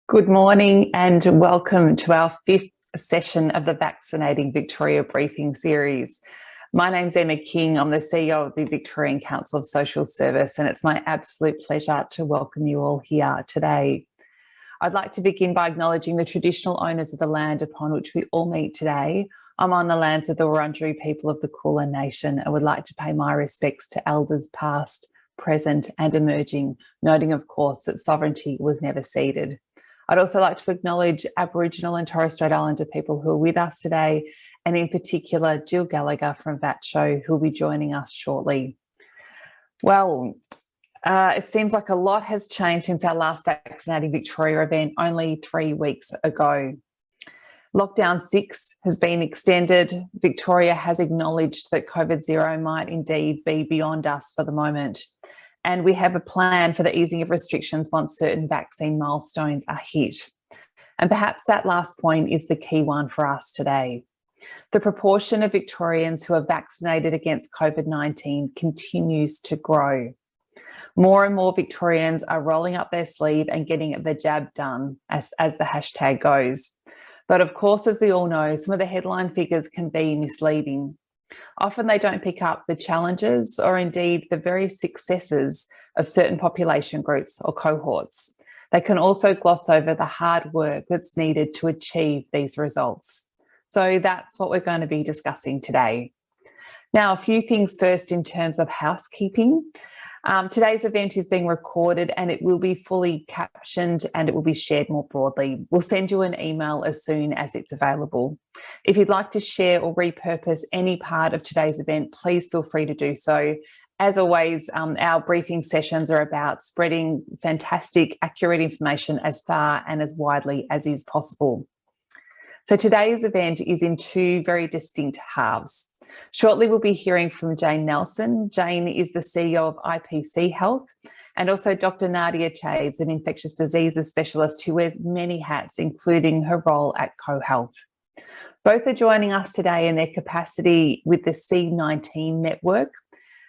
Good morning and welcome to our fifth session of the Vaccinating Victoria briefing series. My name's Emma King. I'm the CEO of the Victorian Council of Social Service, and it's my absolute pleasure to welcome you all here today. I'd like to begin by acknowledging the traditional owners of the land upon which we all meet today. I'm on the lands of the Wurundjeri people of the Kulin Nation and would like to pay my respects to elders past, present and emerging, noting of course that sovereignty was never ceded. I'd also like to acknowledge Aboriginal and Torres Strait Islander people who are with us today, and in particular Jill Gallagher from VACCHO, who will be joining us shortly. Well, it seems like a lot has changed since our last Vaccinating Victoria event only 3 weeks ago. Lockdown 6 has been extended. Victoria has acknowledged that COVID-0 might indeed be beyond us for the moment. And we have a plan for the easing of restrictions once certain vaccine milestones are hit. And perhaps that last point is the key one for us today. The proportion of Victorians who are vaccinated against COVID-19 continues to grow. More and more Victorians are rolling up their sleeve and getting the jab done, as the hashtag goes. But of course, as we all know, some of the headline figures can be misleading. Often they don't pick up the challenges or indeed the very successes of certain population groups or cohorts. They can also gloss over the hard work that's needed to achieve these results. So that's what we're going to be discussing today. Now, a few things first in terms of housekeeping. Today's event is being recorded and it will be fully captioned and it will be shared more broadly. We'll send you an email as soon as it's available. If you'd like to share or repurpose any part of today's event, please feel free to do so. As always, our briefing sessions are about spreading fantastic, accurate information as far and as widely as is possible. So today's event is in two very distinct halves. Shortly, we'll be hearing from Jayne Nelson. Jayne is the CEO of IPC Health, and also Dr. Nadia Chaves, an infectious diseases specialist who wears many hats, including her role at cohealth. Both are joining us today in their capacity with the C19 network.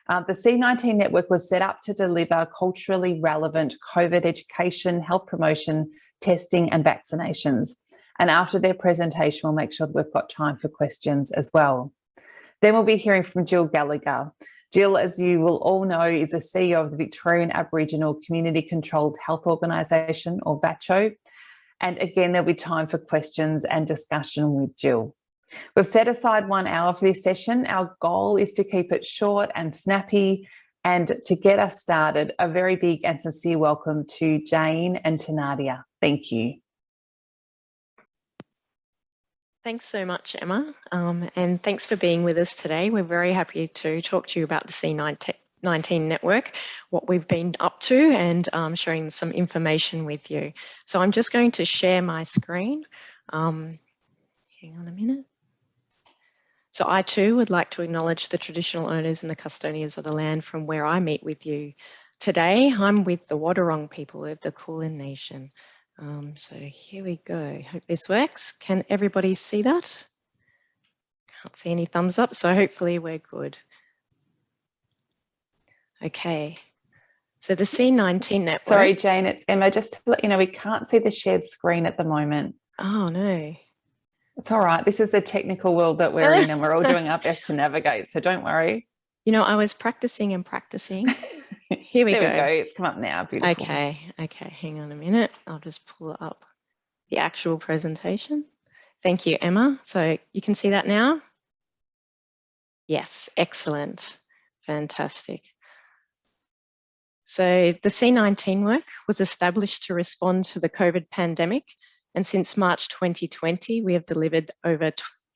The C19 network was set up to deliver culturally relevant COVID education, health promotion, testing and vaccinations. And after their presentation, we'll make sure that we've got time for questions as well. Then we'll be hearing from Jill Gallagher. Jill, as you will all know, is the CEO of the Victorian Aboriginal Community Controlled Health Organisation, or VACCHO. And again, there'll be time for questions and discussion with Jill. We've set aside 1 hour for this session. Our goal is to keep it short and snappy. And to get us started, a very big and sincere welcome to Jayne and to Nadia. Thank you. Thanks so much, Emma, and thanks for being with us today. We're very happy to talk to you about the C19 network, what we've been up to, and sharing some information with you. So I'm just going to share my screen. Hang on a minute. So I too would like to acknowledge the traditional owners and the custodians of the land from where I meet with you. Today, I'm with the Wadawurrung people of the Kulin Nation. So here we go. Hope this works. Can everybody see that? Can't see any thumbs up, so hopefully we're good. Okay. So the C19 network. Sorry, Jayne, it's Emma. Just to let you know, we can't see the shared screen at the moment. Oh, no. It's all right. This is the technical world that we're in and we're all doing our best to navigate, so don't worry. You know, I was practicing and practicing. Here we go. There we go. It's come up now. Beautiful. Okay. Hang on a minute. I'll just pull up the actual presentation. Thank you, Emma. So you can see that now? Yes, excellent. Fantastic. So the C19 work was established to respond to the COVID pandemic. And since March 2020, we have delivered over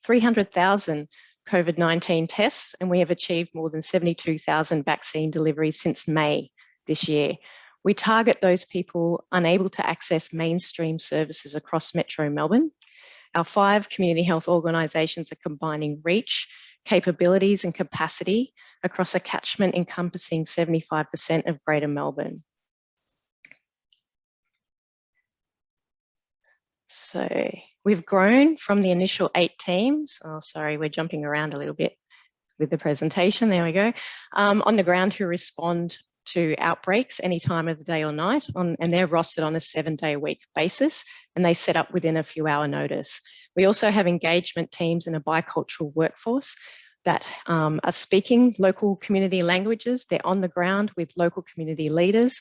300,000 COVID-19 tests, and we have achieved more than 72,000 vaccine deliveries since May this year. We target those people unable to access mainstream services across Metro Melbourne. Our 5 community health organisations are combining reach, capabilities and capacity across a catchment encompassing 75% of Greater Melbourne. So we've grown from the initial 8 teams. Oh, sorry, we're jumping around a little bit with the presentation. There we go. On the ground who respond to outbreaks any time of the day or night, and they're rostered on a 7-day-a-week basis, and they set up within a few hour notice. We also have engagement teams and a bicultural workforce that are speaking local community languages. They're on the ground with local community leaders.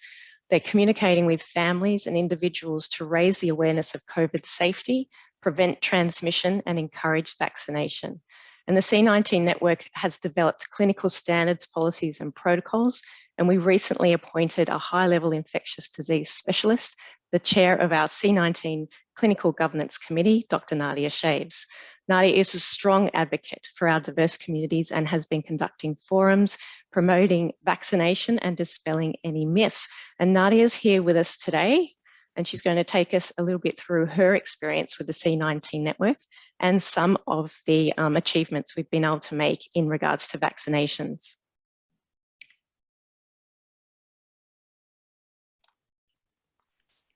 They're communicating with families and individuals to raise the awareness of COVID safety, prevent transmission, and encourage vaccination. And the C19 network has developed clinical standards, policies, and protocols. And we recently appointed a high-level infectious disease specialist, the chair of our C19 Clinical Governance Committee, Dr. Nadia Chaves. Nadia is a strong advocate for our diverse communities and has been conducting forums, promoting vaccination and dispelling any myths. And Nadia is here with us today, and she's going to take us a little bit through her experience with the C19 network and some of the achievements we've been able to make in regards to vaccinations.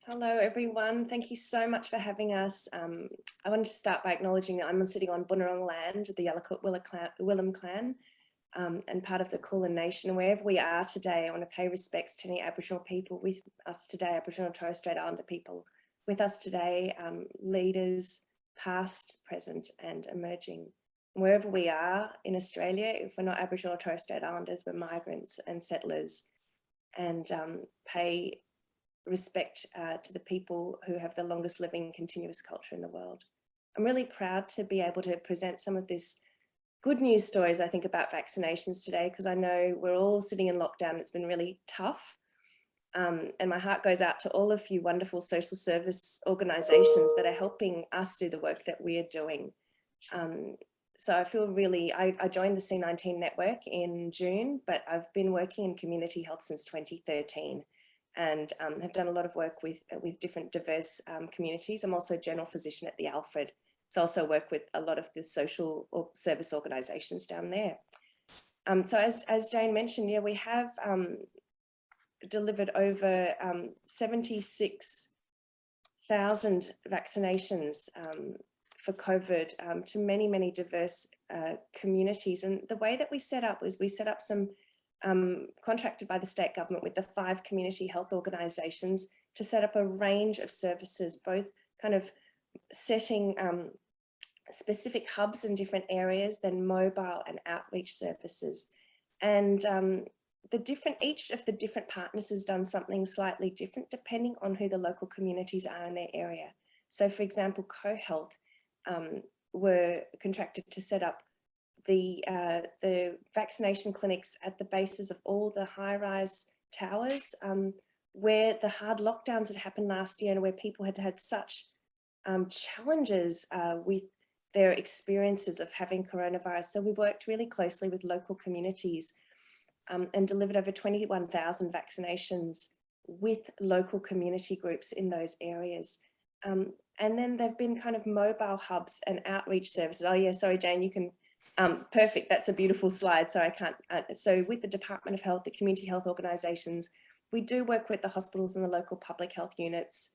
Hello, everyone. Thank you so much for having us. I wanted to start by acknowledging that I'm sitting on Bunurong land, the Yalukut Willem clan, and part of the Kulin Nation. Wherever we are today, I want to pay respects to any Aboriginal people with us today, Aboriginal and Torres Strait Islander people with us today, leaders past, present, and emerging. Wherever we are in Australia, if we're not Aboriginal or Torres Strait Islanders, we're migrants and settlers, and pay respect to the people who have the longest living continuous culture in the world. I'm really proud to be able to present some of this good news stories, I think, about vaccinations today, because I know we're all sitting in lockdown. It's been really tough. And my heart goes out to all of you wonderful social service organisations that are helping us do the work that we are doing. So I feel really, I joined the C19 network in June, but I've been working in community health since 2013. And have done a lot of work with different diverse communities. I'm also a general physician at the Alfred. So I also work with a lot of the social service organisations down there. So as Jane mentioned, yeah, we have delivered over 76,000 vaccinations for COVID to many, many diverse communities. And the way that we set up was we set up some contracted by the state government with the 5 community health organisations to set up a range of services, both kind of setting specific hubs in different areas, then mobile and outreach services. And each of the different partners has done something slightly different depending on who the local communities are in their area. So for example, cohealth were contracted to set up the vaccination clinics at the bases of all the high-rise towers where the hard lockdowns had happened last year and where people had had such challenges with their experiences of having coronavirus. So we worked really closely with local communities and delivered over 21,000 vaccinations with local community groups in those areas. And then there've been kind of mobile hubs and outreach services. Oh yeah, sorry, Jane, you can, perfect, that's a beautiful slide. So I can't, so with the Department of Health, the community health organisations, we do work with the hospitals and the local public health units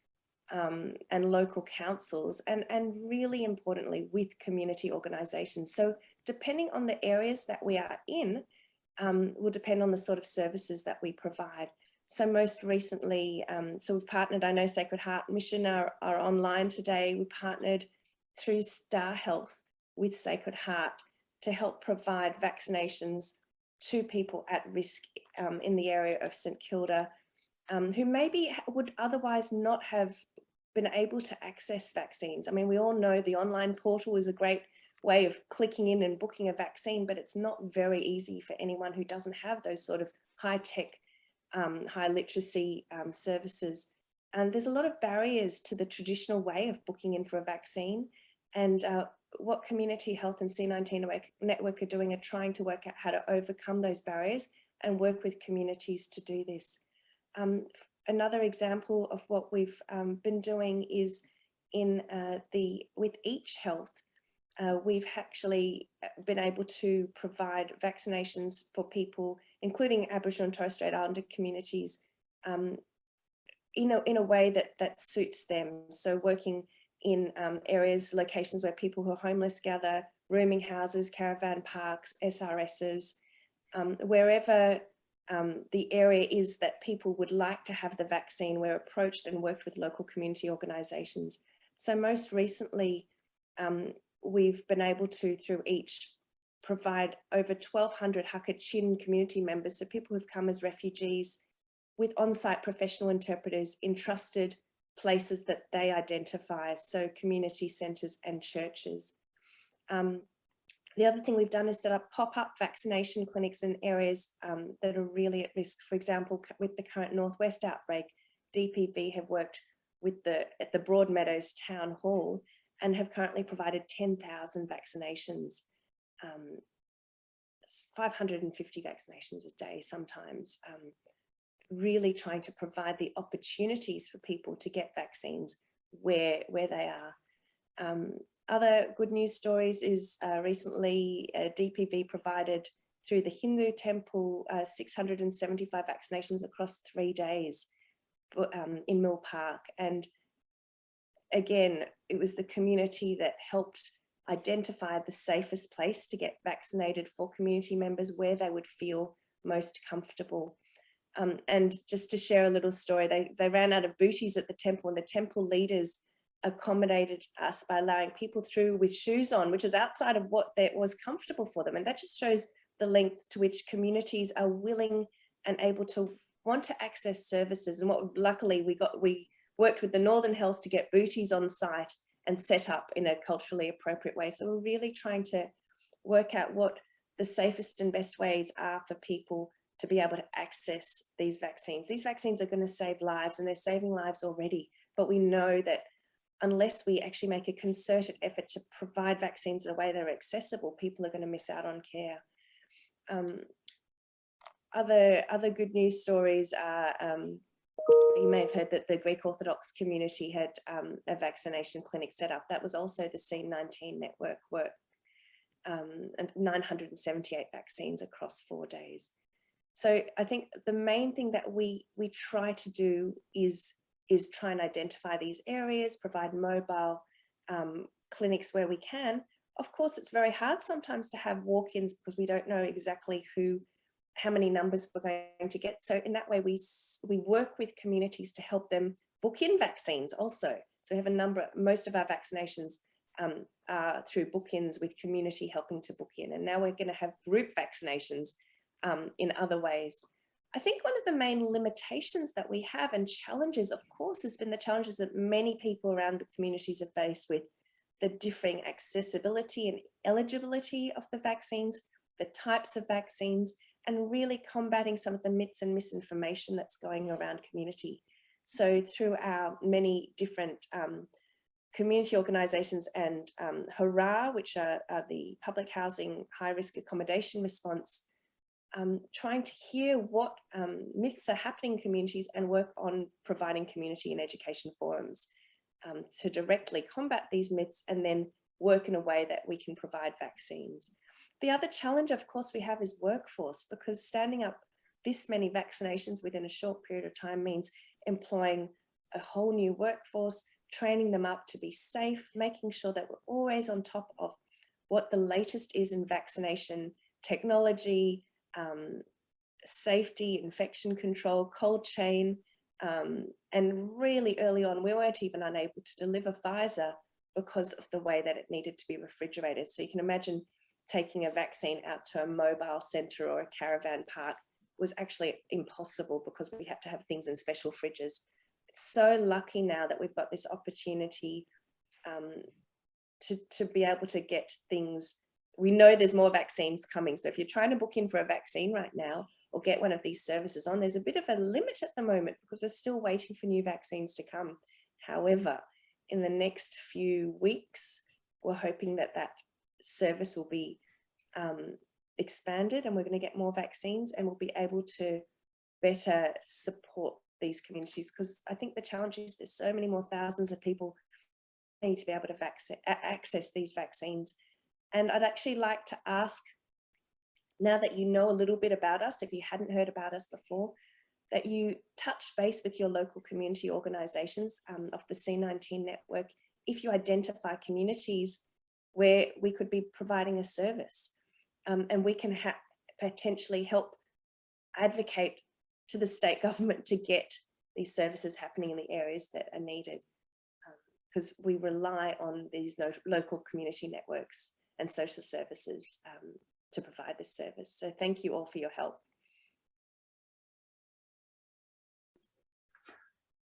and local councils, and really importantly with community organisations. So depending on the areas that we are in, will depend on the sort of services that we provide. So most recently, so we've partnered, I know Sacred Heart Mission are online today. We partnered through Star Health with Sacred Heart to help provide vaccinations to people at risk in the area of St Kilda, who maybe would otherwise not have been able to access vaccines. I mean, we all know the online portal is a great way of clicking in and booking a vaccine, but it's not very easy for anyone who doesn't have those sort of high-tech, high literacy services. And there's a lot of barriers to the traditional way of booking in for a vaccine. And what Community Health and C19 Network are doing are trying to work out how to overcome those barriers and work with communities to do this. Another example of what we've been doing is in with Each Health, we've actually been able to provide vaccinations for people, including Aboriginal and Torres Strait Islander communities, in a way that suits them. So working in areas, locations where people who are homeless gather, rooming houses, caravan parks, SRSs, wherever the area is that people would like to have the vaccine. We're approached and worked with local community organisations. So most recently, we've been able to, through each, provide over 1,200 Hakachin community members, so people who've come as refugees, with on-site professional interpreters in trusted places that they identify, so community centres and churches. The other thing we've done is set up pop-up vaccination clinics in areas that are really at risk. For example, with the current Northwest outbreak, DPV have worked with at the Broadmeadows Town Hall and have currently provided 10,000 vaccinations, 550 vaccinations a day sometimes, really trying to provide the opportunities for people to get vaccines where they are. Other good news stories is recently DPV provided through the Hindu temple 675 vaccinations across 3 days in Mill Park. And again, it was the community that helped identify the safest place to get vaccinated for community members, where they would feel most comfortable. And just to share a little story, they ran out of booties at the temple, and the temple leaders accommodated us by allowing people through with shoes on, which is outside of what was comfortable for them. And that just shows the length to which communities are willing and able to want to access services. And what luckily we worked with the Northern Health to get booties on site and set up in a culturally appropriate way. So we're really trying to work out what the safest and best ways are for people to be able to access these vaccines. These vaccines are going to save lives, and they're saving lives already. But we know that unless we actually make a concerted effort to provide vaccines in a way that are accessible, people are going to miss out on care. Other good news stories are, you may have heard that the Greek Orthodox community had a vaccination clinic set up. That was also the C19 network work, and 978 vaccines across 4 days. So I think the main thing that we try to do is try and identify these areas, provide mobile clinics where we can. Of course, it's very hard sometimes to have walk-ins because we don't know exactly how many numbers we're going to get. So in that way, we work with communities to help them book in vaccines also. So we have most of our vaccinations are through book-ins, with community helping to book in. And now we're going to have group vaccinations in other ways. I think one of the main limitations that we have, and challenges, of course, has been the challenges that many people around the communities have faced with the differing accessibility and eligibility of the vaccines, the types of vaccines, and really combating some of the myths and misinformation that's going around community. So through our many different community organisations and HURRAH, which are the public housing high-risk accommodation response, trying to hear what myths are happening in communities and work on providing community and education forums to directly combat these myths, and then work in a way that we can provide vaccines. The other challenge, of course, we have is workforce, because standing up this many vaccinations within a short period of time means employing a whole new workforce, training them up to be safe, making sure that we're always on top of what the latest is in vaccination technology, safety, infection control, cold chain, and really early on, we weren't even unable to deliver Pfizer because of the way that it needed to be refrigerated. So you can imagine taking a vaccine out to a mobile centre or a caravan park was actually impossible because we had to have things in special fridges. It's so lucky now that we've got this opportunity to be able to get things. We know there's more vaccines coming. So if you're trying to book in for a vaccine right now or get one of these services on, there's a bit of a limit at the moment because we're still waiting for new vaccines to come. However, in the next few weeks, we're hoping that that service will be expanded, and we're going to get more vaccines, and we'll be able to better support these communities, because I think the challenge is there's so many more thousands of people need to be able to access these vaccines. And I'd actually like to ask, now that you know a little bit about us, if you hadn't heard about us before, that you touch base with your local community organisations of the C19 network if you identify communities where we could be providing a service, and we can potentially help advocate to the state government to get these services happening in the areas that are needed, because we rely on these local community networks and social services to provide this service. So thank you all for your help.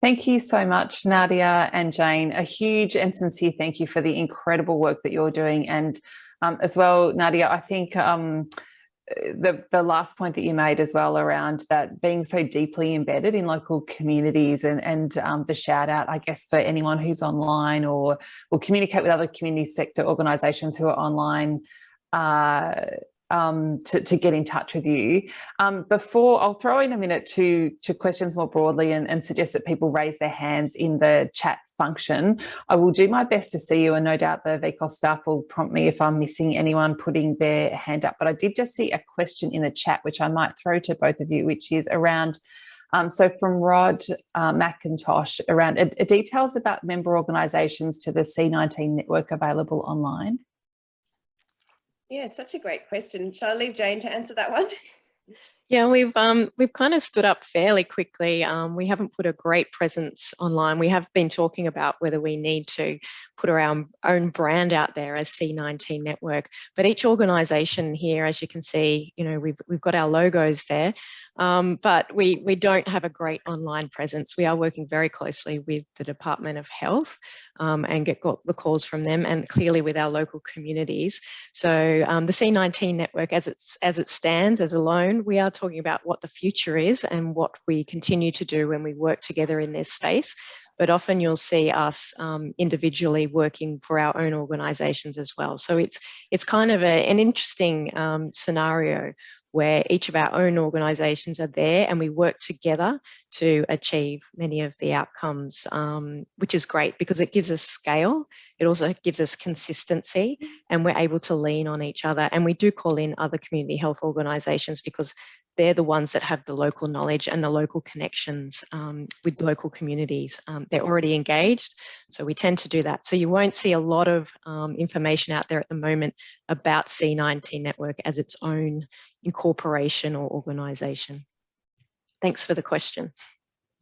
Thank you so much, Nadia and Jayne. A huge and sincere thank you for the incredible work that you're doing. And as well, Nadia, I think the last point that you made as well around that being so deeply embedded in local communities and the shout out, I guess, for anyone who's online or will communicate with other community sector organisations who are online to get in touch with you. Before, I'll throw in a minute to questions more broadly and suggest that people raise their hands in the chat function. I will do my best to see you, and no doubt the VCOSS staff will prompt me if I'm missing anyone putting their hand up. But I did just see a question in the chat, which I might throw to both of you, which is around, so from Rod McIntosh, around details about member organisations to the C19 network available online. Yeah, such a great question. Shall I leave Jayne to answer that one? Yeah, we've kind of stood up fairly quickly. We haven't put a great presence online. We have been talking about whether we need to put our own brand out there as C19 Network. But each organisation here, as you can see, you know, we've got our logos there, but we don't have a great online presence. We are working very closely with the Department of Health and got the calls from them, and clearly with our local communities. So the C19 Network, as it stands as alone, we are talking about what the future is and what we continue to do when we work together in this space. But often you'll see us individually working for our own organisations as well. So it's kind of an interesting scenario where each of our own organisations are there and we work together to achieve many of the outcomes, which is great because it gives us scale. It also gives us consistency, and we're able to lean on each other. And we do call in other community health organisations because they're the ones that have the local knowledge and the local connections with local communities. They're already engaged, so we tend to do that. So you won't see a lot of information out there at the moment about C19 Network as its own incorporation or organisation. Thanks for the question.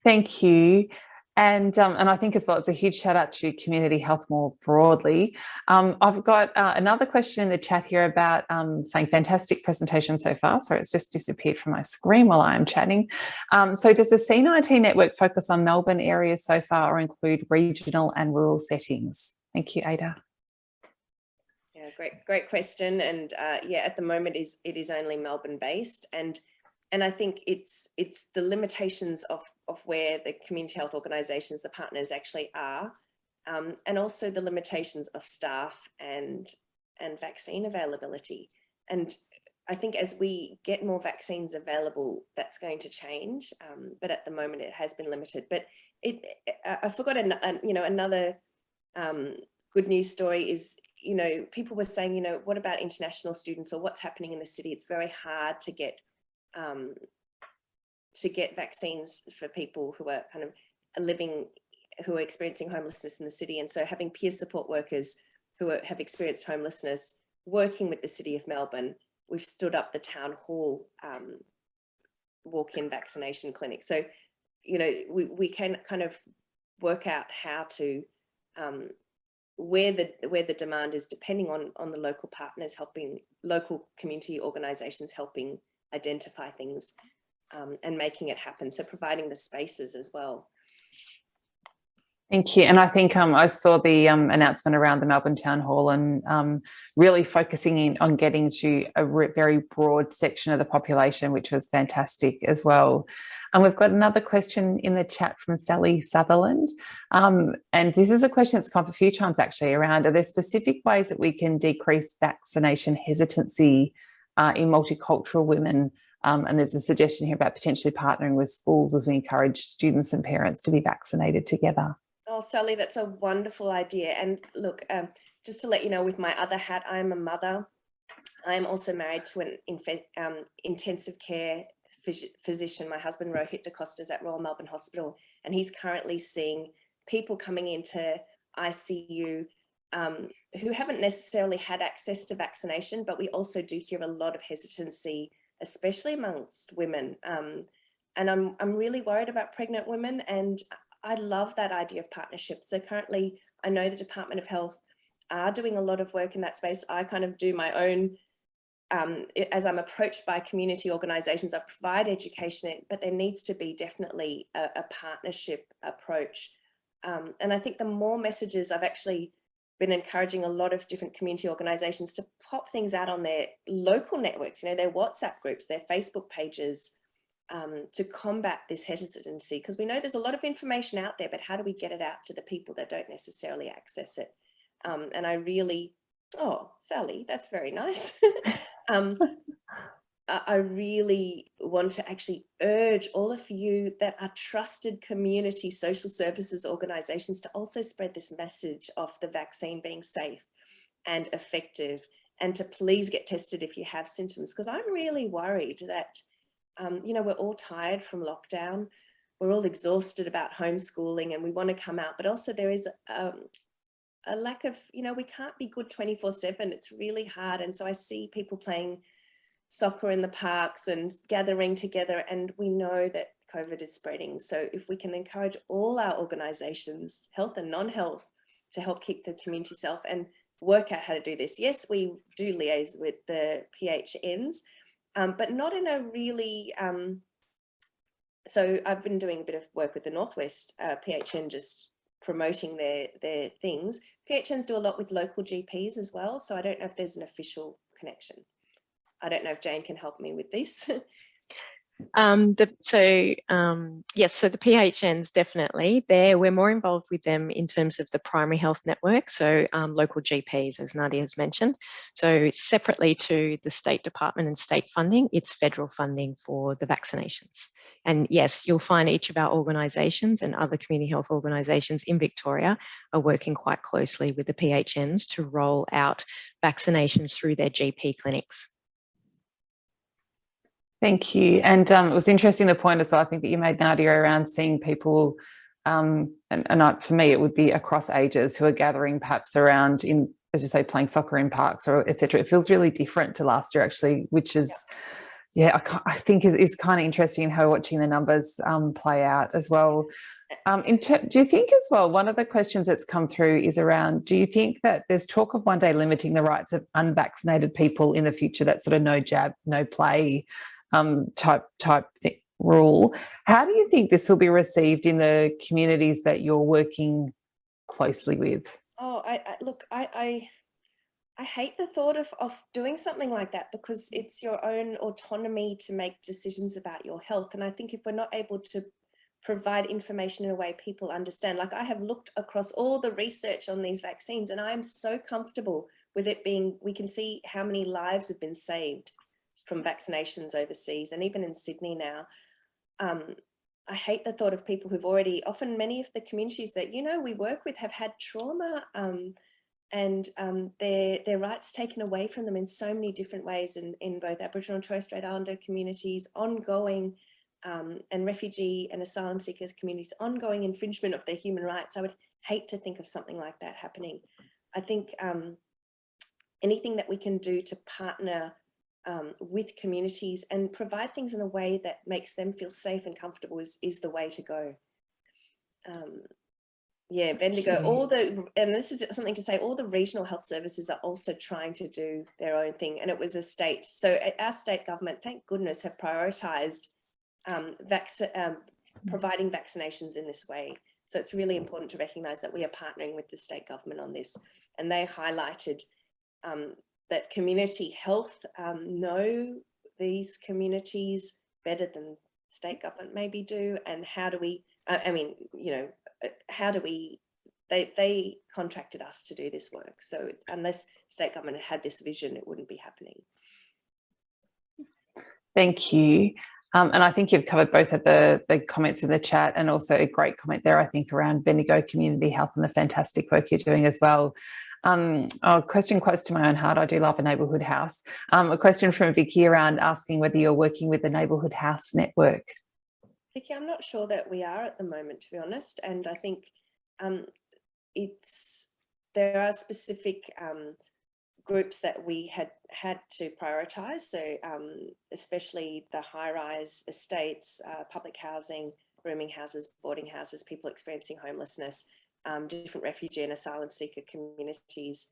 Thank you. And I think as well, it's a huge shout out to community health more broadly. I've got another question in the chat here about saying fantastic presentation so far. So it's just disappeared from my screen while I'm chatting. So does the C19 network focus on Melbourne areas so far or include regional and rural settings? Thank you, Ada. Yeah, great question. And yeah, at the moment it is only Melbourne based, and I think it's the limitations of where the community health organisations, the partners actually are, and also the limitations of staff and vaccine availability. And I think as we get more vaccines available, that's going to change. But at the moment it has been limited. But I forgot another good news story is, you know, people were saying, you know, what about international students or what's happening in the city? It's very hard to get vaccines for people who are kind of who are experiencing homelessness in the city. And so having peer support workers who have experienced homelessness working with the City of Melbourne, we've stood up the town hall walk-in vaccination clinic. So, you know, we can kind of work out how to where the demand is, depending on the local partners helping, local community organisations helping identify things and making it happen. So providing the spaces as well. Thank you. And I think I saw the announcement around the Melbourne Town Hall and really focusing in on getting to a very broad section of the population, which was fantastic as well. And we've got another question in the chat from Sally Sutherland. And this is a question that's come up a few times actually around, are there specific ways that we can decrease vaccination hesitancy in multicultural women? And there's a suggestion here about potentially partnering with schools as we encourage students and parents to be vaccinated together. Oh, Sally, that's a wonderful idea. And look, just to let you know, with my other hat, I'm a mother. I'm also married to an intensive care physician. My husband, Rohit DaCosta, is at Royal Melbourne Hospital, and he's currently seeing people coming into ICU who haven't necessarily had access to vaccination, but we also do hear a lot of hesitancy, especially amongst women. And I'm really worried about pregnant women, and I love that idea of partnership. So currently, I know the Department of Health are doing a lot of work in that space. I kind of do my own, as I'm approached by community organisations, I provide education, but there needs to be definitely a partnership approach. And I think the more messages, I've actually been encouraging a lot of different community organisations to pop things out on their local networks, you know, their WhatsApp groups, their Facebook pages, to combat this hesitancy, because we know there's a lot of information out there, but how do we get it out to the people that don't necessarily access it? And I really, oh, Sally, that's very nice. I really want to actually urge all of you that are trusted community social services organisations to also spread this message of the vaccine being safe and effective, and to please get tested if you have symptoms, because I'm really worried that you know, we're all tired from lockdown. We're all exhausted about homeschooling and we want to come out, but also there is a lack of, you know, we can't be good 24/7. It's really hard. And so I see people playing soccer in the parks and gathering together, and we know that COVID is spreading. So if we can encourage all our organisations, health and non-health, to help keep the community safe and work out how to do this. Yes, we do liaise with the PHNs, but not in a really, so I've been doing a bit of work with the Northwest PHN, just promoting their things. PHNs do a lot with local GPs as well, so I don't know if there's an official connection. I don't know if Jane can help me with this. Yes, so the PHNs definitely there. We're more involved with them in terms of the primary health network, so local GPs, as Nadia has mentioned. So separately to the State Department and state funding, it's federal funding for the vaccinations. And yes, you'll find each of our organisations and other community health organisations in Victoria are working quite closely with the PHNs to roll out vaccinations through their GP clinics. Thank you. And it was interesting the point as well, I think, that you made, Nadia, around seeing people, for me, it would be across ages who are gathering perhaps around, in, as you say, playing soccer in parks or etc. It feels really different to last year, actually, which is, yeah, I think is kind of interesting how watching the numbers play out as well. Do you think as well, one of the questions that's come through is around, do you think that there's talk of one day limiting the rights of unvaccinated people in the future, that sort of no jab, no play type rule? How do you think this will be received in the communities that you're working closely with? Oh, I hate the thought of doing something like that, because it's your own autonomy to make decisions about your health. And I think if we're not able to provide information in a way people understand, like I have looked across all the research on these vaccines, and I'm so comfortable with it being, we can see how many lives have been saved from vaccinations overseas, and even in Sydney now. I hate the thought of people who've already, often many of the communities that, you know, we work with have had trauma, and their rights taken away from them in so many different ways, in both Aboriginal and Torres Strait Islander communities, ongoing, and refugee and asylum seekers communities, ongoing infringement of their human rights. I would hate to think of something like that happening. I think anything that we can do to partner with communities and provide things in a way that makes them feel safe and comfortable is the way to go. Yeah, Bendigo, and this is something to say, all the regional health services are also trying to do their own thing. And it was a state, so our state government, thank goodness, have prioritised providing vaccinations in this way. So it's really important to recognise that we are partnering with the state government on this. And they highlighted that community health know these communities better than state government maybe do. And how do we, I mean, you know, how do we, they contracted us to do this work. So unless state government had this vision, it wouldn't be happening. Thank you. And I think you've covered both of the comments in the chat, and also a great comment there, I think, around Bendigo Community Health and the fantastic work you're doing as well. A question close to my own heart. I do love a neighbourhood house. A question from Vicky around asking whether you're working with the neighbourhood house network. Vicky, I'm not sure that we are at the moment, to be honest. And I think there are specific groups that we had to prioritise, so especially the high-rise estates, public housing, rooming houses, boarding houses, people experiencing homelessness, different refugee and asylum seeker communities.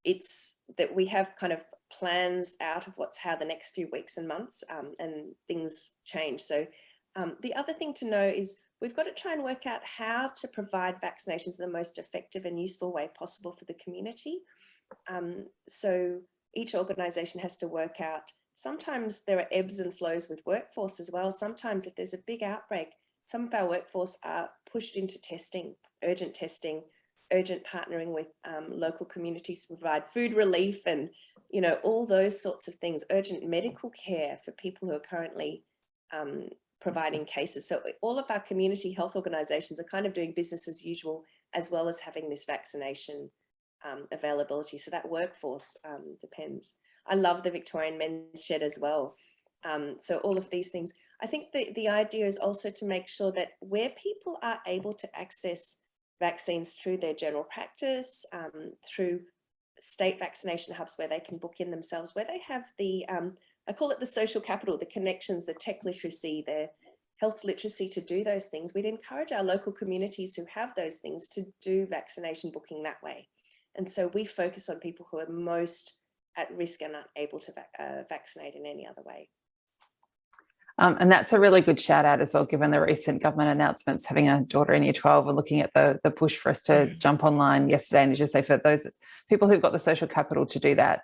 It's that we have kind of plans out of how the next few weeks and months, and things change. So the other thing to know is we've got to try and work out how to provide vaccinations in the most effective and useful way possible for the community. So each organisation has to work out, sometimes there are ebbs and flows with workforce as well. Sometimes if there's a big outbreak, some of our workforce are pushed into testing, urgent partnering with local communities to provide food relief and, you know, all those sorts of things, urgent medical care for people who are currently providing cases. So all of our community health organisations are kind of doing business as usual, as well as having this vaccination availability. So that workforce depends. I love the Victorian Men's Shed as well. So all of these things. I think the idea is also to make sure that where people are able to access vaccines through their general practice, through state vaccination hubs where they can book in themselves, where they have the, I call it the social capital, the connections, the tech literacy, the health literacy to do those things, we'd encourage our local communities who have those things to do vaccination booking that way. And so we focus on people who are most at risk and not able to vaccinate in any other way. And that's a really good shout out as well, given the recent government announcements. Having a daughter in year 12 and looking at the push for us to jump online yesterday, and as you say, for those people who've got the social capital to do that,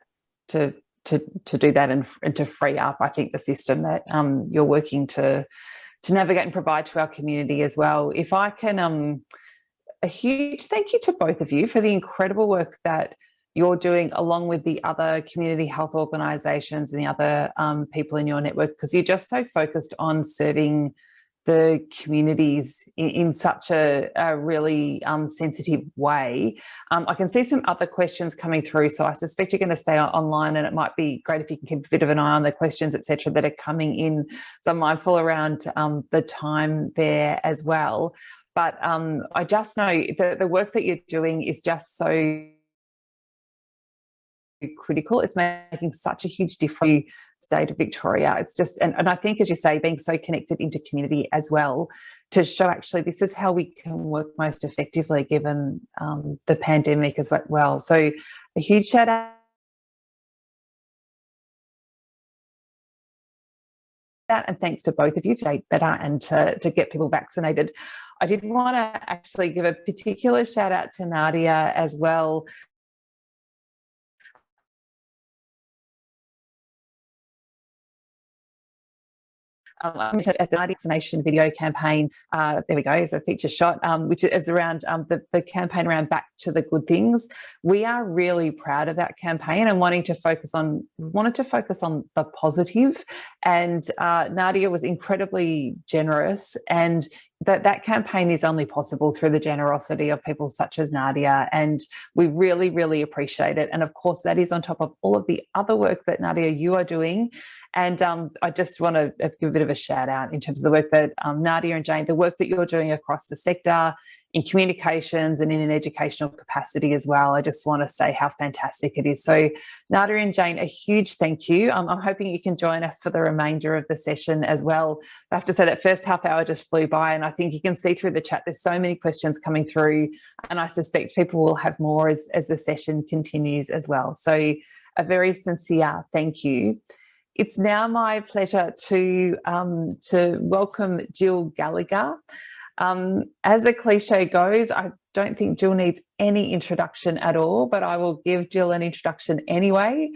to do that and to free up, I think, the system that you're working to navigate and provide to our community as well. If I can, a huge thank you to both of you for the incredible work that you're doing along with the other community health organisations and the other people in your network, because you're just so focused on serving the communities in such a really sensitive way. I can see some other questions coming through, so I suspect you're going to stay online, and it might be great if you can keep a bit of an eye on the questions, etc., that are coming in. So I'm mindful around the time there as well. But I just know that the work that you're doing is just so critical. It's making such a huge difference in the state of Victoria. It's just, and I think, as you say, being so connected into community as well, to show actually this is how we can work most effectively given the pandemic as well. So a huge shout out and thanks to both of you for doing better and to get people vaccinated. I did want to actually give a particular shout out to Nadia as well. I mentioned at the vaccination video campaign, there we go, is a feature shot, which is around the campaign around Back to the Good Things. We are really proud of that campaign and wanted to focus on the positive. And Nadia was incredibly generous, and that campaign is only possible through the generosity of people such as Nadia, and we really, really appreciate it. And of course, that is on top of all of the other work that Nadia, you are doing. And I just want to give a bit of a shout out in terms of the work that Nadia and Jayne, the work that you're doing across the sector, in communications and in an educational capacity as well. I just want to say how fantastic it is. So Nadia and Jayne, a huge thank you. I'm hoping you can join us for the remainder of the session as well. I have to say that first half hour just flew by, and I think you can see through the chat there's so many questions coming through, and I suspect people will have more as the session continues as well. So a very sincere thank you. It's now my pleasure to welcome Jill Gallagher. As the cliche goes, I don't think Jill needs any introduction at all, but I will give Jill an introduction anyway.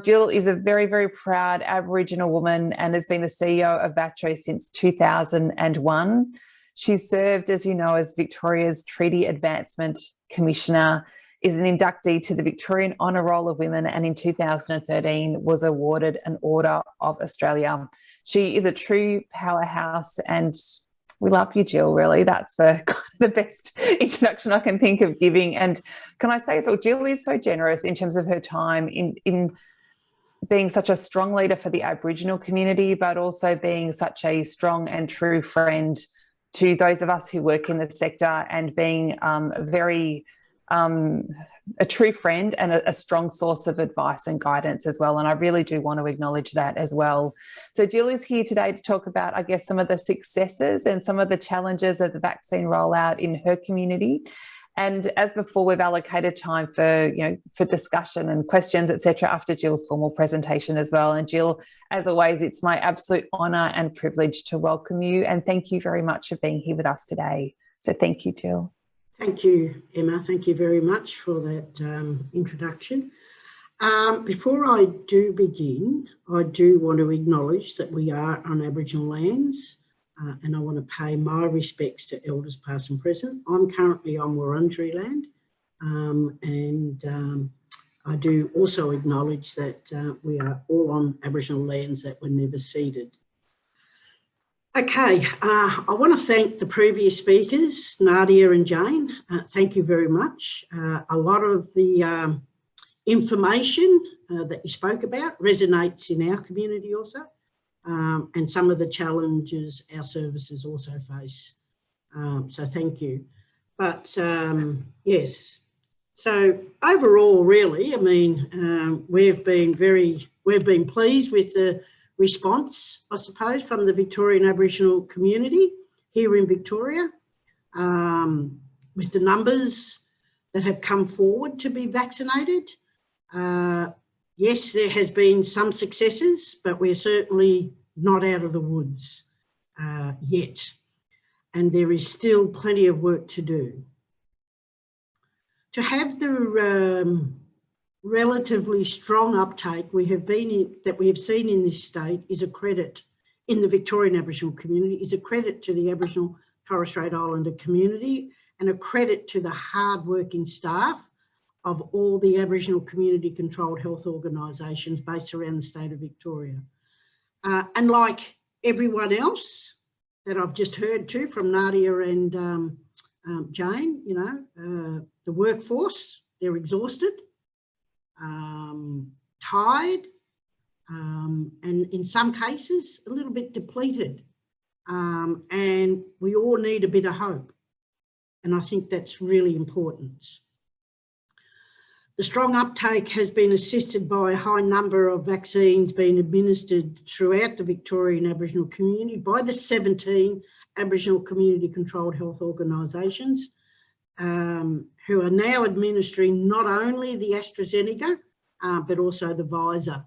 Jill is a very, very proud Aboriginal woman and has been the CEO of VATCO since 2001. She's served, as you know, as Victoria's Treaty Advancement Commissioner, is an inductee to the Victorian Honour Roll of Women, and in 2013 was awarded an Order of Australia. She is a true powerhouse, and we love you, Jill, really. That's the best introduction I can think of giving. And can I say as well, Jill is so generous in terms of her time in being such a strong leader for the Aboriginal community, but also being such a strong and true friend to those of us who work in the sector, and being very a true friend and a strong source of advice and guidance as well. And I really do want to acknowledge that as well. So Jill is here today to talk about, I guess, some of the successes and some of the challenges of the vaccine rollout in her community. And as before, we've allocated time for, for discussion and questions, etc., after Jill's formal presentation as well. And Jill, as always, it's my absolute honour and privilege to welcome you. And thank you very much for being here with us today. So thank you, Jill. Thank you, Emma. Thank you very much for that introduction. Before I do begin, I do want to acknowledge that we are on Aboriginal lands, and I want to pay my respects to Elders past and present. I'm currently on Wurundjeri land, and I do also acknowledge that we are all on Aboriginal lands that were never ceded. Okay, I want to thank the previous speakers, Nadia and Jayne. Thank you very much. A lot of the information that you spoke about resonates in our community also, and some of the challenges our services also face. So thank you. But yes, so overall, really, I mean, we've been pleased with the response, I suppose, from the Victorian Aboriginal community here in Victoria, with the numbers that have come forward to be vaccinated. Yes, there has been some successes, but we're certainly not out of the woods yet. And there is still plenty of work to do. To have the relatively strong uptake we have seen in this state is a credit in the Victorian Aboriginal community, is a credit to the Aboriginal Torres Strait Islander community, and a credit to the hard-working staff of all the Aboriginal community-controlled health organisations based around the state of Victoria. And like everyone else that I've just heard too from Nadia and Jayne, the workforce, they're exhausted, tired, and in some cases a little bit depleted, and we all need a bit of hope, and I think that's really important. The strong uptake has been assisted by a high number of vaccines being administered throughout the Victorian Aboriginal community by the 17 Aboriginal community-controlled health organisations, who are now administering not only the AstraZeneca, but also the Pfizer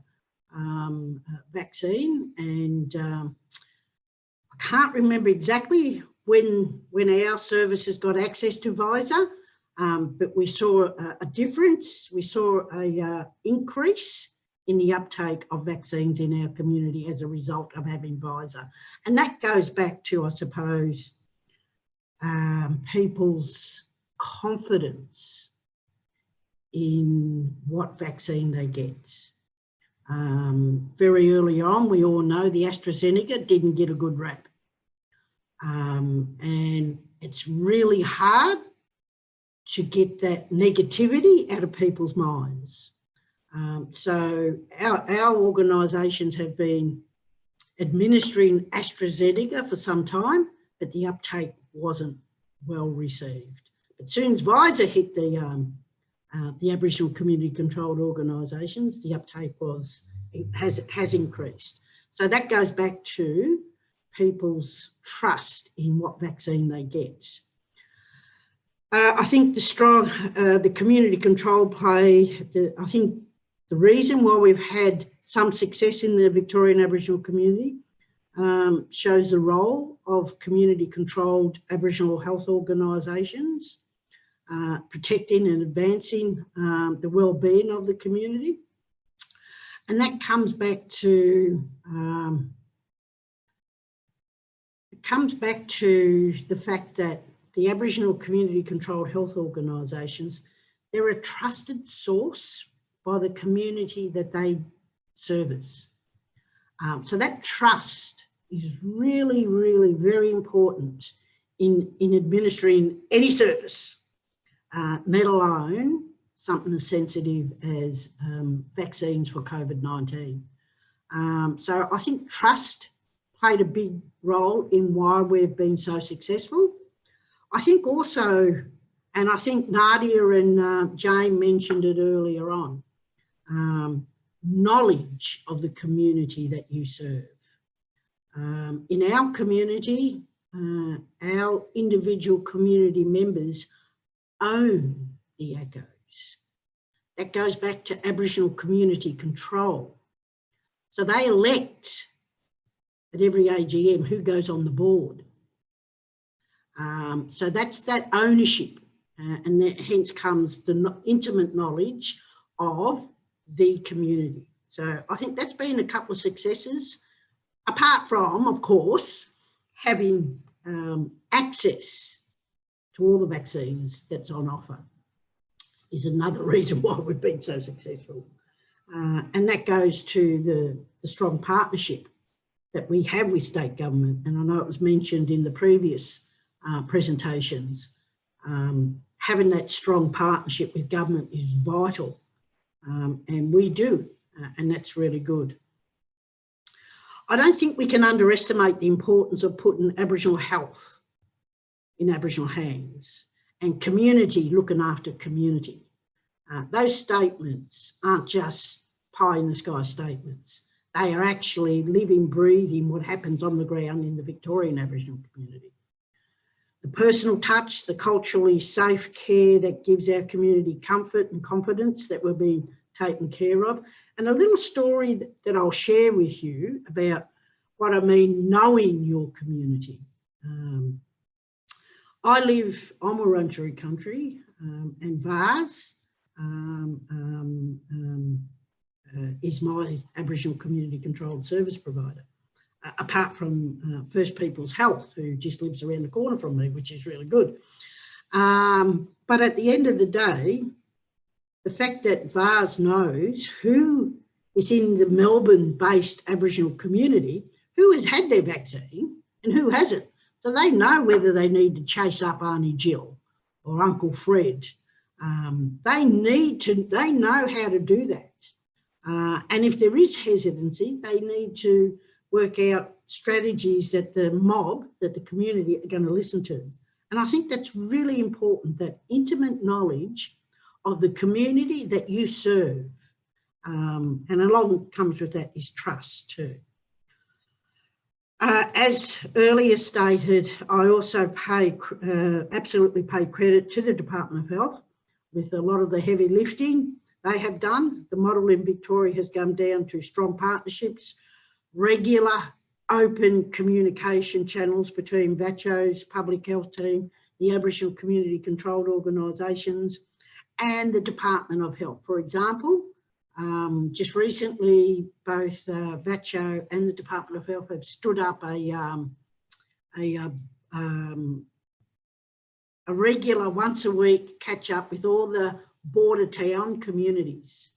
vaccine. And I can't remember exactly when our services got access to Pfizer, but we saw a difference. We saw an increase in the uptake of vaccines in our community as a result of having Pfizer. And that goes back to, I suppose, people's confidence in what vaccine they get. Very early on, we all know the AstraZeneca didn't get a good rap. And it's really hard to get that negativity out of people's minds. So our organisations have been administering AstraZeneca for some time, but the uptake wasn't well received. But soon as Pfizer hit the Aboriginal community-controlled organisations, the uptake has increased. So that goes back to people's trust in what vaccine they get. I think the community control play, I think the reason why we've had some success in the Victorian Aboriginal community shows the role of community controlled Aboriginal health organisations, protecting and advancing the well-being of the community. And that comes back to the fact that the Aboriginal community-controlled health organisations, they're a trusted source by the community that they service. So that trust is really, really very important in administering any service, let alone something as sensitive as vaccines for COVID-19. So I think trust played a big role in why we've been so successful. I think also And I think Nadia and Jayne mentioned it earlier on. Knowledge of the community that you serve. In our community, our individual community members own the echoes. That goes back to Aboriginal community control. So they elect at every AGM who goes on the board. So that's that ownership, and hence comes the intimate knowledge of the community. So I think that's been a couple of successes, apart from, of course, having access to all the vaccines that's on offer is another reason why we've been so successful. And that goes to the strong partnership that we have with state government. And I know it was mentioned in the previous presentations. Having that strong partnership with government is vital. And we do, and that's really good. I don't think we can underestimate the importance of putting Aboriginal health in Aboriginal hands and community looking after community. Those statements aren't just pie in the sky statements. They are actually living, breathing what happens on the ground in the Victorian Aboriginal community. The personal touch, the culturally safe care that gives our community comfort and confidence that we're being taken care of. And a little story that I'll share with you about what I mean knowing your community. I'm Wurundjeri country, and VCOSS is my Aboriginal community controlled service provider, apart from First Peoples Health, who just lives around the corner from me, which is really good. But at the end of the day, the fact that VCOSS knows who is in the Melbourne-based Aboriginal community, who has had their vaccine and who hasn't. So they know whether they need to chase up Auntie Jill or Uncle Fred. They know how to do that. And if there is hesitancy, they need to work out strategies that the mob, that the community are going to listen to. And I think that's really important, that intimate knowledge of the community that you serve. And along comes with that is trust too. As earlier stated, I also absolutely pay credit to the Department of Health with a lot of the heavy lifting they have done. The model in Victoria has come down to strong partnerships, regular open communication channels between VACCO's public health team, the Aboriginal community controlled organisations and the Department of Health. For example, just recently, both VACCO and the Department of Health have stood up a regular once a week catch up with all the border town communities,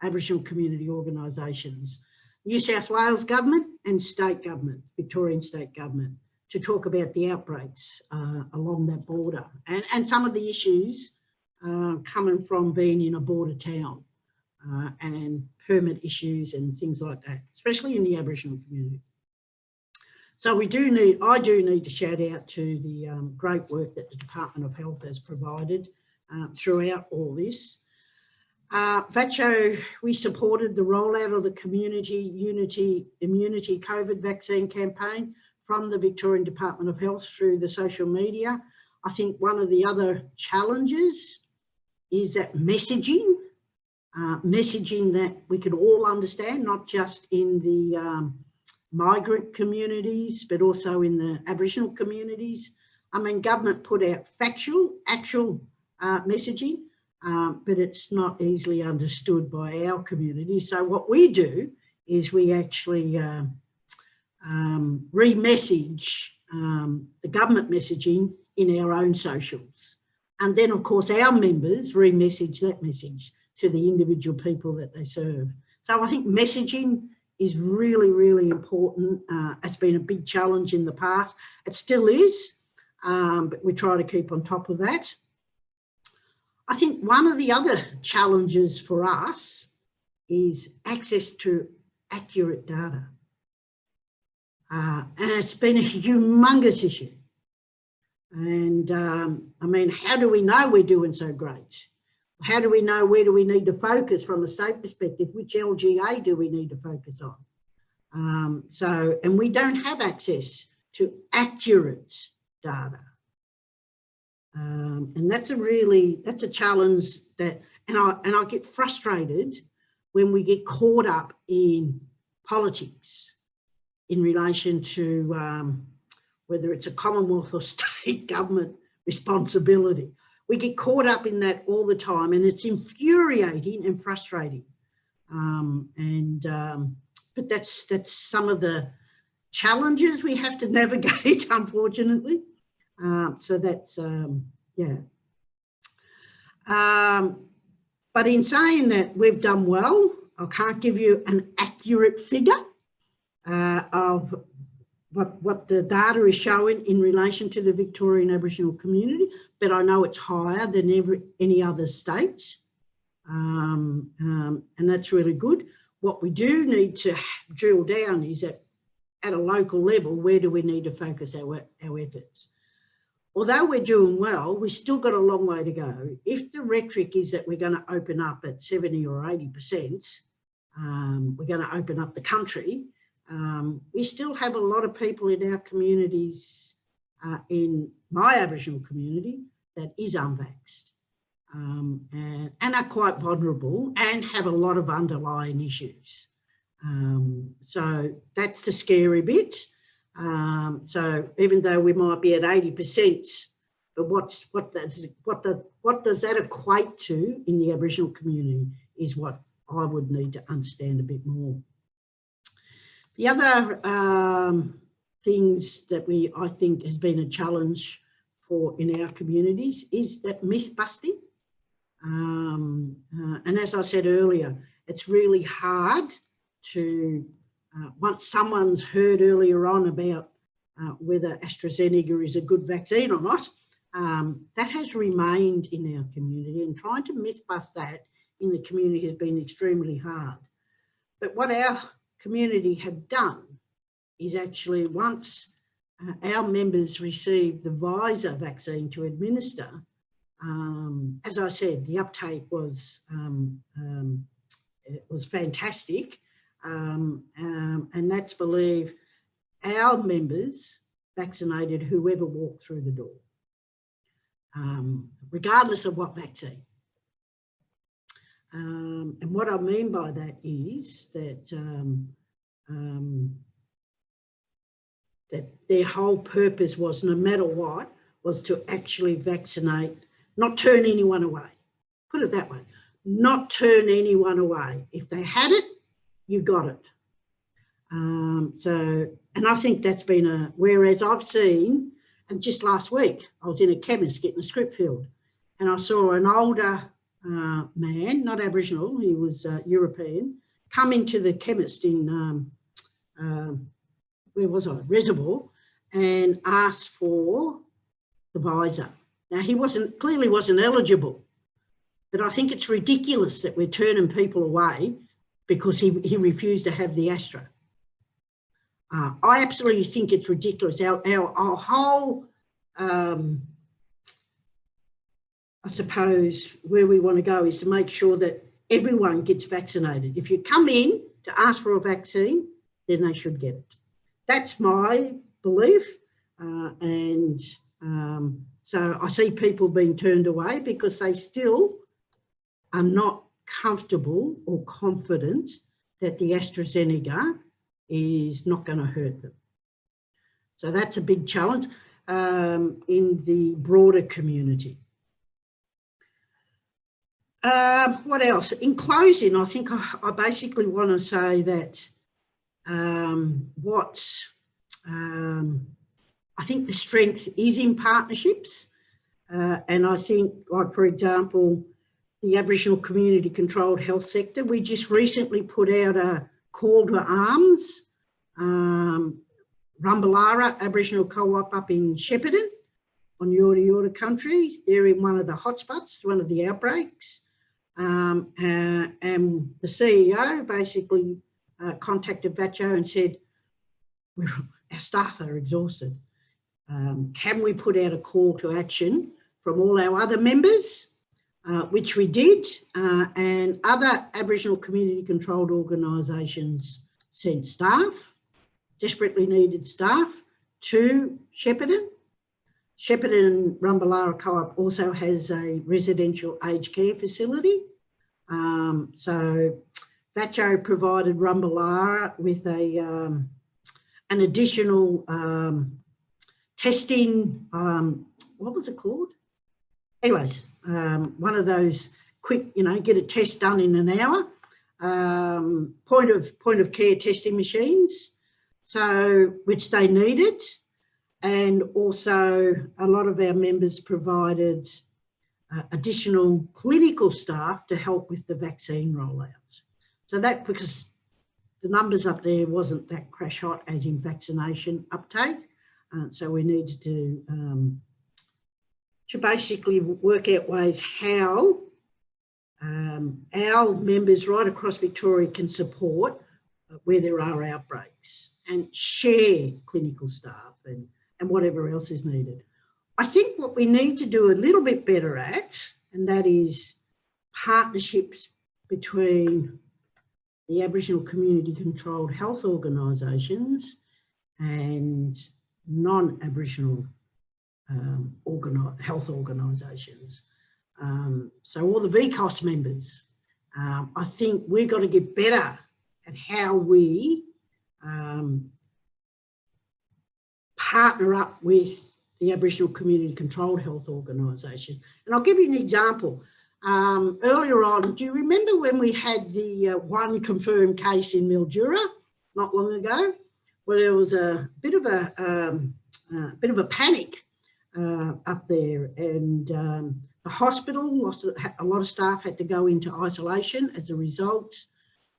Aboriginal community organisations, New South Wales government and state government, Victorian state government, to talk about the outbreaks along that border and some of the issues coming from being in a border town. And permit issues and things like that, especially in the Aboriginal community. So I do need to shout out to the great work that the Department of Health has provided throughout all this. VACCO, we supported the rollout of the Community Unity Immunity COVID vaccine campaign from the Victorian Department of Health through the social media. I think one of the other challenges is that messaging that we can all understand, not just in the migrant communities, but also in the Aboriginal communities. I mean, government put out actual messaging, but it's not easily understood by our community. So what we do is we actually re-message the government messaging in our own socials. And then, of course, our members re-message that message to the individual people that they serve. So I think messaging is really, really important. It's been a big challenge in the past. It still is, but we try to keep on top of that. I think one of the other challenges for us is access to accurate data. And it's been a humongous issue. And I mean, how do we know we're doing so great? How do we know where do we need to focus from a state perspective? Which LGA do we need to focus on? And we don't have access to accurate data. And that's a challenge that, and I get frustrated when we get caught up in politics in relation to whether it's a Commonwealth or state government responsibility. We get caught up in that all the time, and it's infuriating and frustrating. But that's some of the challenges we have to navigate, unfortunately. So that's, yeah. But in saying that we've done well, I can't give you an accurate figure of what the data is showing in relation to the Victorian Aboriginal community, but I know it's higher than any other state, and that's really good. What we do need to drill down is at a local level, where do we need to focus our efforts? Although we're doing well, we've still got a long way to go. If the rhetoric is that we're going to open up at 70 or 80%, we're going to open up the country, we still have a lot of people in our communities, in my Aboriginal community, that is unvaxxed and are quite vulnerable and have a lot of underlying issues. So that's the scary bit. So even though we might be at 80%, but what does that equate to in the Aboriginal community is what I would need to understand a bit more. The other things that I think has been a challenge in our communities is that myth busting. And as I said earlier, it's really hard to, once someone's heard earlier on about whether AstraZeneca is a good vaccine or not, that has remained in our community, and trying to myth bust that in the community has been extremely hard. But what our community have done is actually, once our members received the Pfizer vaccine to administer, as I said, the uptake was fantastic, and that's believe our members vaccinated whoever walked through the door, regardless of what vaccine. And what I mean by that is that that their whole purpose was, no matter what, was to actually vaccinate, not turn anyone away. Put it that way, not turn anyone away. If they had it, you got it. And I think that's been whereas I've seen, and just last week, I was in a chemist getting a script filled, and I saw an older man, not Aboriginal, he was European, come into the chemist in, where was I, Reservoir, and asked for the Pfizer. Now, he clearly wasn't eligible, but I think it's ridiculous that we're turning people away because he refused to have the Astra. I absolutely think it's ridiculous. Our whole, I suppose, where we want to go is to make sure that everyone gets vaccinated. If you come in to ask for a vaccine, then they should get it. That's my belief. So I see people being turned away because they still are not comfortable or confident that the AstraZeneca is not going to hurt them. So that's a big challenge in the broader community. What else? In closing, I think I basically want to say that I think the strength is in partnerships, and I think, like, for example, the Aboriginal community controlled health sector, we just recently put out a call to arms, Rumbalara Aboriginal Co-op up in Shepparton on Yorta Yorta country. They're in one of the hotspots, one of the outbreaks, and the CEO basically contacted VACCO and said, our staff are exhausted. can we put out a call to action from all our other members, which we did, and other Aboriginal community-controlled organisations sent staff, desperately needed staff, to Shepparton. Shepparton Rumballara Co-op also has a residential aged care facility. So VACCO provided Rumballara with an additional testing, what was it called? Anyways, one of those quick, you know, get a test done in an hour, point of care testing machines, so which they needed. And also a lot of our members provided additional clinical staff to help with the vaccine rollout. So that, because the numbers up there wasn't that crash hot as in vaccination uptake. So we needed to basically work out ways how our members right across Victoria can support where there are outbreaks and share clinical staff and whatever else is needed. I think what we need to do a little bit better at, and that is partnerships between the Aboriginal community-controlled health organisations and non-Aboriginal health organisations. So all the VCOSS members, I think we've got to get better at how we partner up with the Aboriginal community-controlled health organisation. And I'll give you an example. Earlier on, do you remember when we had the one confirmed case in Mildura not long ago, where there was a bit of a panic up there, and the hospital lost a lot of staff, had to go into isolation as a result.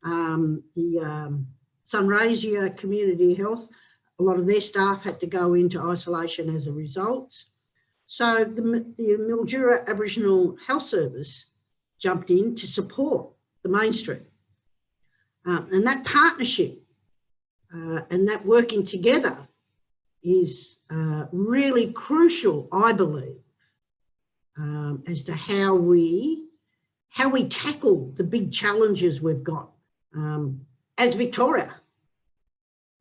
The Sunraysia Community Health, a lot of their staff had to go into isolation as a result. So the Mildura Aboriginal Health Service jumped in to support the mainstream. And that partnership and that working together is really crucial, I believe, as to how we tackle the big challenges we've got as Victoria,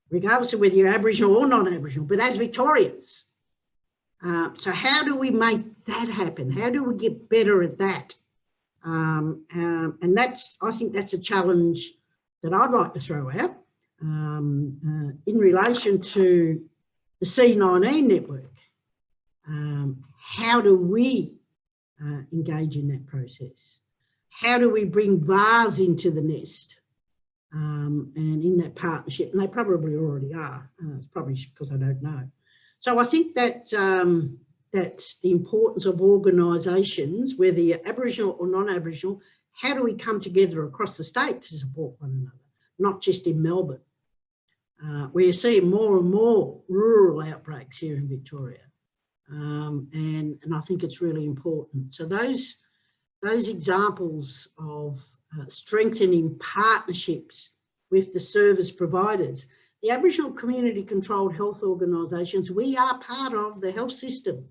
regardless of whether you're Aboriginal or non-Aboriginal, but as Victorians. So how do we make that happen? How do we get better at that? And I think that's a challenge that I'd like to throw out in relation to the C19 network. How do we engage in that process? How do we bring VARs into the nest and in that partnership? And they probably already are. It's probably because I don't know. So I think that that's the importance of organisations, whether you're Aboriginal or non-Aboriginal. How do we come together across the state to support one another, not just in Melbourne? We're seeing more and more rural outbreaks here in Victoria. And I think it's really important. So those examples of strengthening partnerships with the service providers, the Aboriginal community-controlled health organisations, we are part of the health system.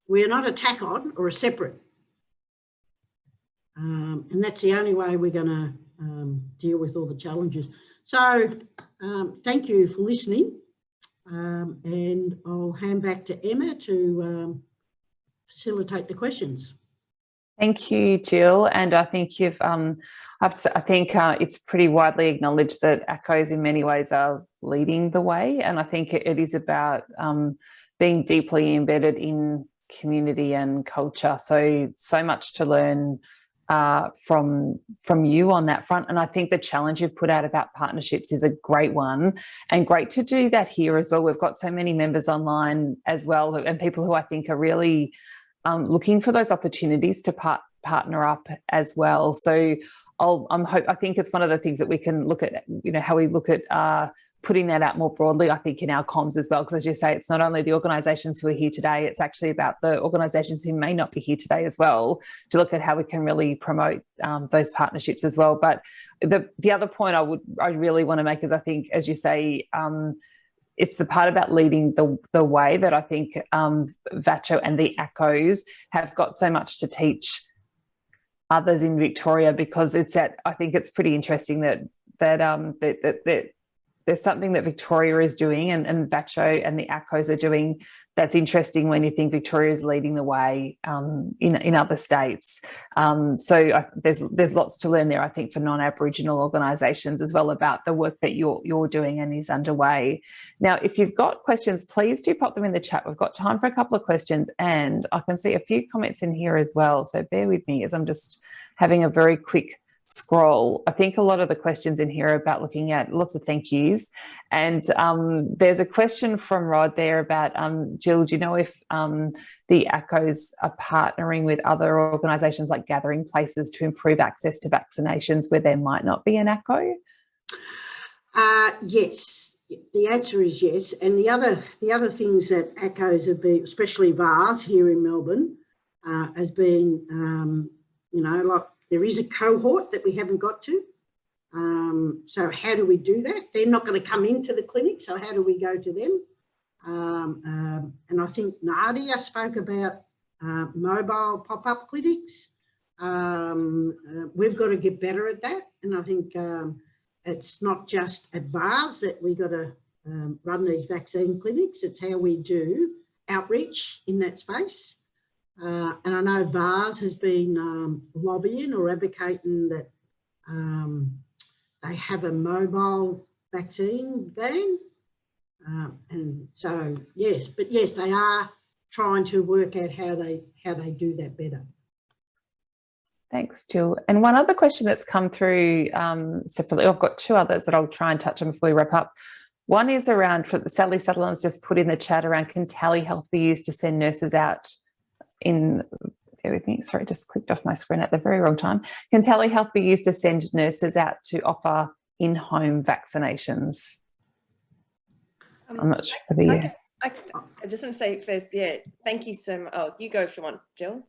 We're not a tack-on or a separate. And that's the only way we're going to deal with all the challenges. So thank you for listening. And I'll hand back to Emma to facilitate the questions. Thank you, Jill. And I think you've, it's pretty widely acknowledged that ACCOs in many ways are leading the way. And I think it is about being deeply embedded in community and culture. So much to learn from you on that front. And I think the challenge you've put out about partnerships is a great one, and great to do that here as well. We've got so many members online as well, and people who I think are really looking for those opportunities to partner up as well. So I think it's one of the things that we can look at, how we look at putting that out more broadly, I think, in our comms as well. Because as you say, it's not only the organisations who are here today, it's actually about the organisations who may not be here today as well, to look at how we can really promote those partnerships as well. But the other point I really want to make is, I think, as you say, it's the part about leading the way that I think VACCO and the ACOs have got so much to teach others in Victoria, because I think it's pretty interesting that there's something that Victoria is doing and VACCO and the ACOs are doing that's interesting when you think Victoria is leading the way in other states. So there's lots to learn there, I think, for non-Aboriginal organisations as well about the work that you're doing and is underway. Now, if you've got questions, please do pop them in the chat. We've got time for a couple of questions, and I can see a few comments in here as well. So bear with me as I'm just having a very quick scroll. I think a lot of the questions in here are about looking at lots of thank yous. And there's a question from Rod there about, Jill, do you know if the ACOs are partnering with other organisations like Gathering Places to improve access to vaccinations where there might not be an ACO? Yes, the answer is yes. And the other things that ACOs have been, especially VARS here in Melbourne, has been, like, there is a cohort that we haven't got to. So how do we do that? They're not going to come into the clinic, so how do we go to them? And I think Nadia spoke about mobile pop-up clinics. We've got to get better at that. And I think it's not just at VARS that we've got to run these vaccine clinics. It's how we do outreach in that space. And I know VARS has been lobbying or advocating that they have a mobile vaccine van. And so, yes, they are trying to work out how they do that better. Thanks, Jill. And one other question that's come through separately, I've got two others that I'll try and touch on before we wrap up. One is around, Sally Sutherland's just put in the chat around, can telehealth be used to send nurses out bear with me, sorry, just clicked off my screen at the very wrong time. Can telehealth be used to send nurses out to offer in-home vaccinations? I'm not sure whether you... I just want to say first, thank you so much. Oh, you go if you want, Jill.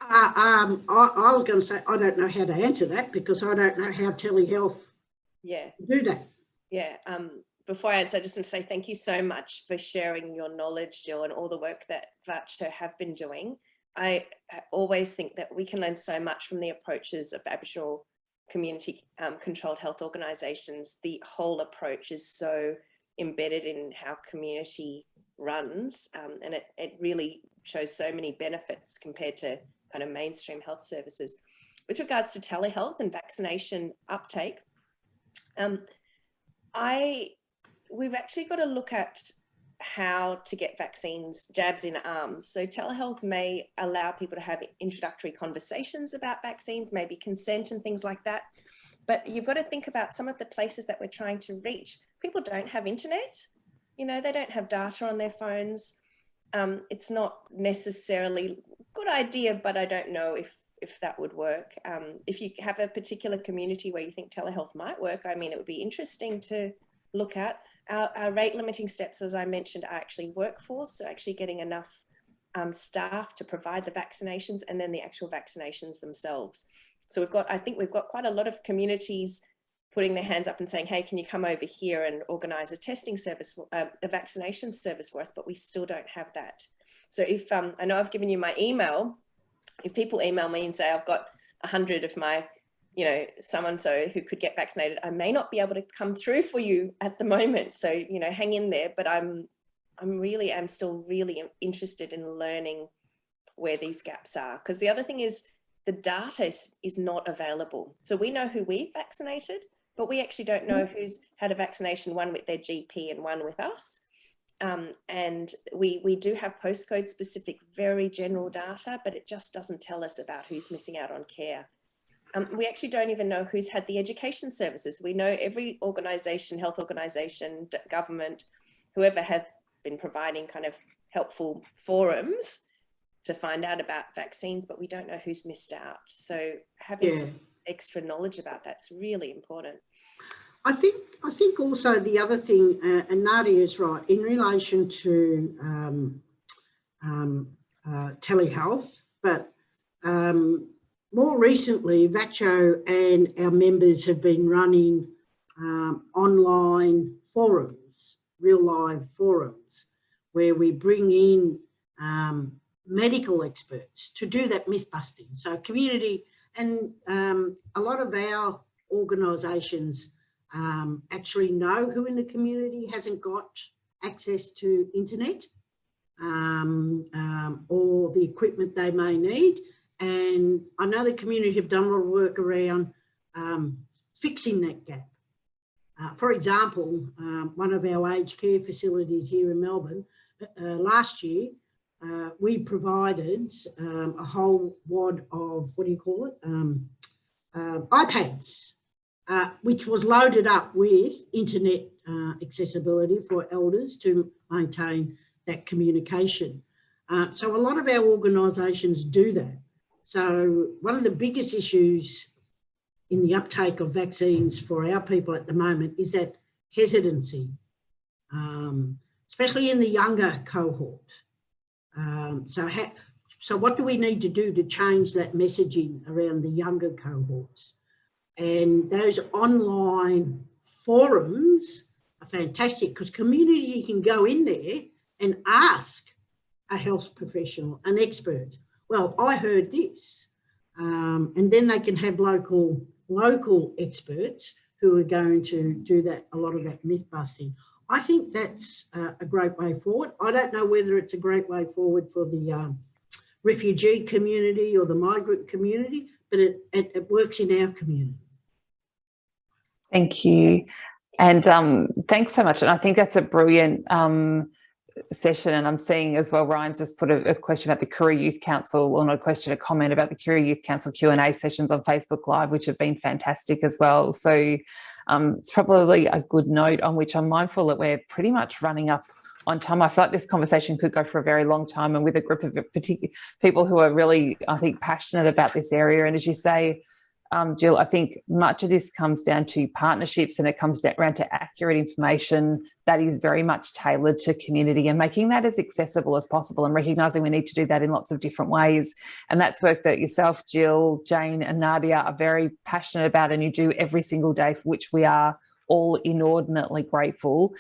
I was going to say, I don't know how to answer that because I don't know how telehealth do that. Yeah. Before I answer, I just want to say thank you so much for sharing your knowledge, Jill, and all the work that VACCO have been doing. I always think that we can learn so much from the approaches of Aboriginal community controlled health organisations. The whole approach is so embedded in how community runs, and it really shows so many benefits compared to kind of mainstream health services. With regards to telehealth and vaccination uptake, we've actually got to look at how to get vaccines, jabs in arms. So telehealth may allow people to have introductory conversations about vaccines, maybe consent and things like that. But you've got to think about some of the places that we're trying to reach. People don't have internet, they don't have data on their phones. It's not necessarily a good idea, but I don't know if that would work. If you have a particular community where you think telehealth might work, I mean, it would be interesting to look at. Our rate limiting steps, as I mentioned, are actually workforce, so actually getting enough staff to provide the vaccinations and then the actual vaccinations themselves. So I think we've got quite a lot of communities putting their hands up and saying, hey, can you come over here and organise a testing service, a vaccination service for us, but we still don't have that. So if, I know I've given you my email, if people email me and say, I've got 100 of my so-and-so who could get vaccinated, I may not be able to come through for you at the moment. So, hang in there, but I'm still really interested in learning where these gaps are. Because the other thing is the data is not available. So we know who we've vaccinated, but we actually don't know who's had a vaccination, one with their GP and one with us. And we do have postcode specific, very general data, but it just doesn't tell us about who's missing out on care. We actually don't even know who's had the education services. We know every organisation, health organisation, government, whoever have been providing kind of helpful forums to find out about vaccines, but we don't know who's missed out. So having some extra knowledge about that's really important. I think also the other thing, and Nadia is right, in relation to telehealth, but more recently, VACCO and our members have been running online forums real live forums where we bring in medical experts to do that myth busting. So community, and a lot of our organisations actually know who in the community hasn't got access to internet or the equipment they may need. And I know the community have done a lot of work around fixing that gap. For example, one of our aged care facilities here in Melbourne, last year, we provided a whole wad of, what do you call it, iPads, which was loaded up with internet accessibility for elders to maintain that communication. So a lot of our organisations do that. So one of the biggest issues in the uptake of vaccines for our people at the moment is that hesitancy, especially in the younger cohort. So what do we need to do to change that messaging around the younger cohorts? And those online forums are fantastic because community can go in there and ask a health professional, an expert, well, I heard this. And then they can have local experts who are going to do that, a lot of that myth busting. I think that's a great way forward. I don't know whether it's a great way forward for the refugee community or the migrant community, but it works in our community. Thank you. And thanks so much. And I think that's a brilliant session. And I'm seeing as well, Ryan's just put a question about the Koori Youth Council, or not a question, a comment about the Koori Youth Council Q&A sessions on Facebook Live, which have been fantastic as well. So it's probably a good note on which I'm mindful that we're pretty much running up on time. I feel like this conversation could go for a very long time, and with a group of particular people who are really, I think, passionate about this area. And as you say, Jill, I think much of this comes down to partnerships, and it comes around to accurate information that is very much tailored to community, and making that as accessible as possible, and recognising we need to do that in lots of different ways. And that's work that yourself, Jill, Jayne and Nadia are very passionate about, and you do every single day, for which we are all inordinately grateful.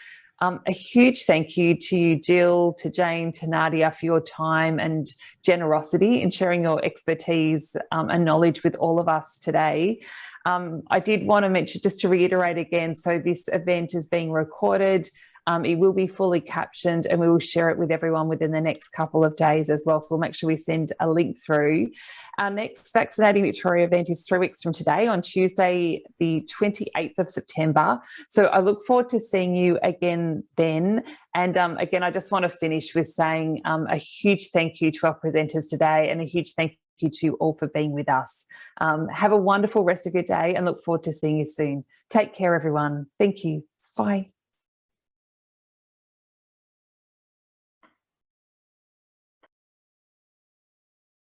A huge thank you to you, Jill, to Jayne, to Nadia, for your time and generosity in sharing your expertise and knowledge with all of us today. I did want to mention, just to reiterate again, so this event is being recorded. It will be fully captioned, and we will share it with everyone within the next couple of days as well. So we'll make sure we send a link through. Our next Vaccinating Victoria event is 3 weeks from today, on Tuesday, the 28th of September. So I look forward to seeing you again then. And again, I just want to finish with saying a huge thank you to our presenters today, and a huge thank you to you all for being with us. Have a wonderful rest of your day, and look forward to seeing you soon. Take care, everyone. Thank you. Bye.